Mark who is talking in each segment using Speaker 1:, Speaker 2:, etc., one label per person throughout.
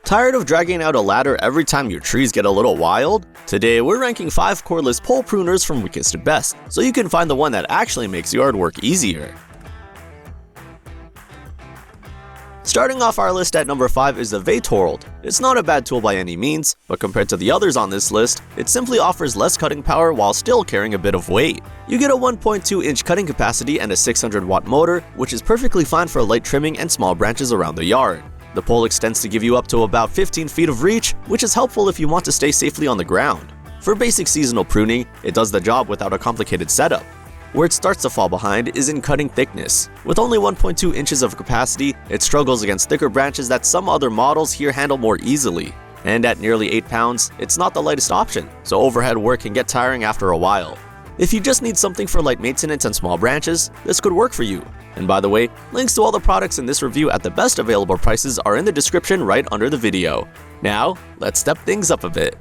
Speaker 1: Tired of dragging out a ladder every time your trees get a little wild? Today we're ranking 5 cordless pole pruners from weakest to best, so you can find the one that actually makes yard work easier. Starting off our list at number 5 is the Veitorld. It's not a bad tool by any means, but compared to the others on this list, it simply offers less cutting power while still carrying a bit of weight. You get a 1.2-inch cutting capacity and a 600-watt motor, which is perfectly fine for light trimming and small branches around the yard. The pole extends to give you up to about 15 feet of reach, which is helpful if you want to stay safely on the ground. For basic seasonal pruning, it does the job without a complicated setup. Where it starts to fall behind is in cutting thickness. With only 1.2 inches of capacity, it struggles against thicker branches that some other models here handle more easily. And at nearly 8 pounds, it's not the lightest option, so overhead work can get tiring after a while. If you just need something for light maintenance and small branches, this could work for you. And by the way, links to all the products in this review at the best available prices are in the description right under the video. Now, let's step things up a bit.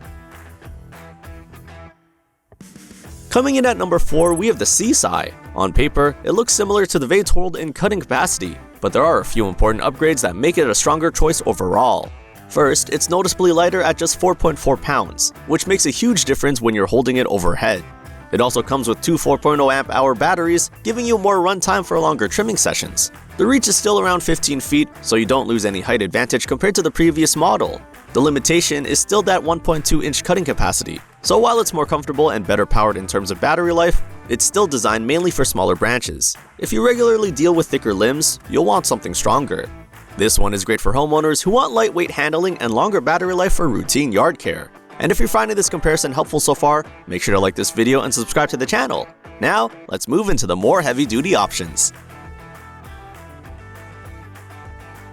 Speaker 1: Coming in at number 4, we have the SeeSii. On paper, it looks similar to the Veitorld in cutting capacity, but there are a few important upgrades that make it a stronger choice overall. First, it's noticeably lighter at just 4.4 pounds, which makes a huge difference when you're holding it overhead. It also comes with 2 4.0 amp-hour batteries, giving you more runtime for longer trimming sessions. The reach is still around 15 feet, so you don't lose any height advantage compared to the previous model. The limitation is still that 1.2-inch cutting capacity, so while it's more comfortable and better powered in terms of battery life, it's still designed mainly for smaller branches. If you regularly deal with thicker limbs, you'll want something stronger. This one is great for homeowners who want lightweight handling and longer battery life for routine yard care. And if you're finding this comparison helpful so far, make sure to like this video and subscribe to the channel. Now, let's move into the more heavy-duty options.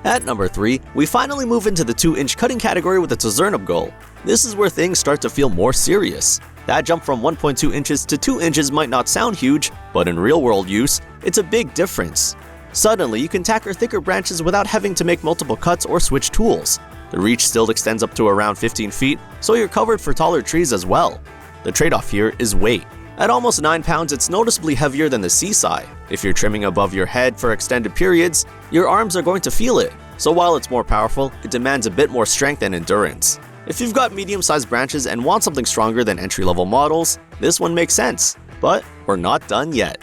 Speaker 1: At number 3, we finally move into the 2-inch cutting category with the ToCzernobgol. This is where things start to feel more serious. That jump from 1.2 inches to 2 inches might not sound huge, but in real-world use, it's a big difference. Suddenly, you can tackle thicker branches without having to make multiple cuts or switch tools. The reach still extends up to around 15 feet, so you're covered for taller trees as well. The trade-off here is weight. At almost 9 pounds, it's noticeably heavier than the SeeSii. If you're trimming above your head for extended periods, your arms are going to feel it. So while it's more powerful, it demands a bit more strength and endurance. If you've got medium-sized branches and want something stronger than entry-level models, this one makes sense. But we're not done yet.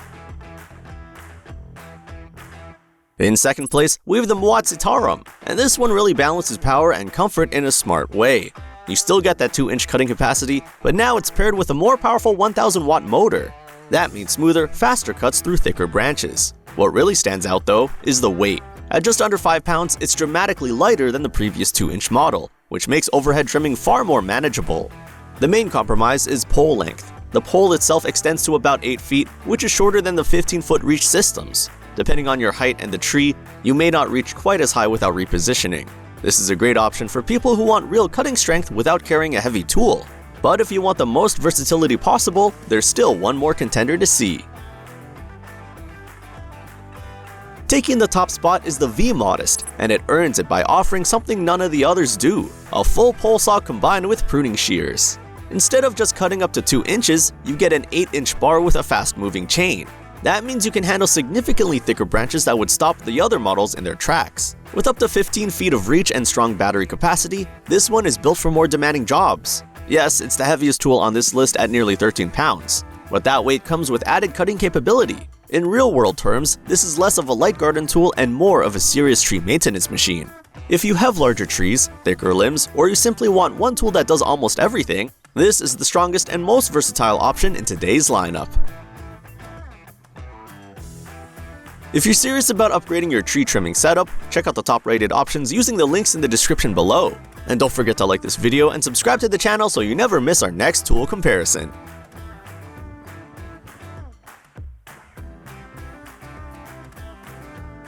Speaker 1: In second place, we have the MuatCtarom, and this one really balances power and comfort in a smart way. You still get that 2-inch cutting capacity, but now it's paired with a more powerful 1000-watt motor. That means smoother, faster cuts through thicker branches. What really stands out though is the weight. At just under 5 pounds, it's dramatically lighter than the previous 2-inch model, which makes overhead trimming far more manageable. The main compromise is pole length. The pole itself extends to about 8 feet, which is shorter than the 15-foot reach systems. Depending on your height and the tree, you may not reach quite as high without repositioning. This is a great option for people who want real cutting strength without carrying a heavy tool. But if you want the most versatility possible, there's still one more contender to see. Taking the top spot is the V-Modest, and it earns it by offering something none of the others do, a full pole saw combined with pruning shears. Instead of just cutting up to 2 inches, you get an 8-inch bar with a fast-moving chain. That means you can handle significantly thicker branches that would stop the other models in their tracks. With up to 15 feet of reach and strong battery capacity, this one is built for more demanding jobs. Yes, it's the heaviest tool on this list at nearly 13 pounds, but that weight comes with added cutting capability. In real-world terms, this is less of a light garden tool and more of a serious tree maintenance machine. If you have larger trees, thicker limbs, or you simply want one tool that does almost everything, this is the strongest and most versatile option in today's lineup. If you're serious about upgrading your tree trimming setup, check out the top-rated options using the links in the description below. And don't forget to like this video and subscribe to the channel so you never miss our next tool comparison.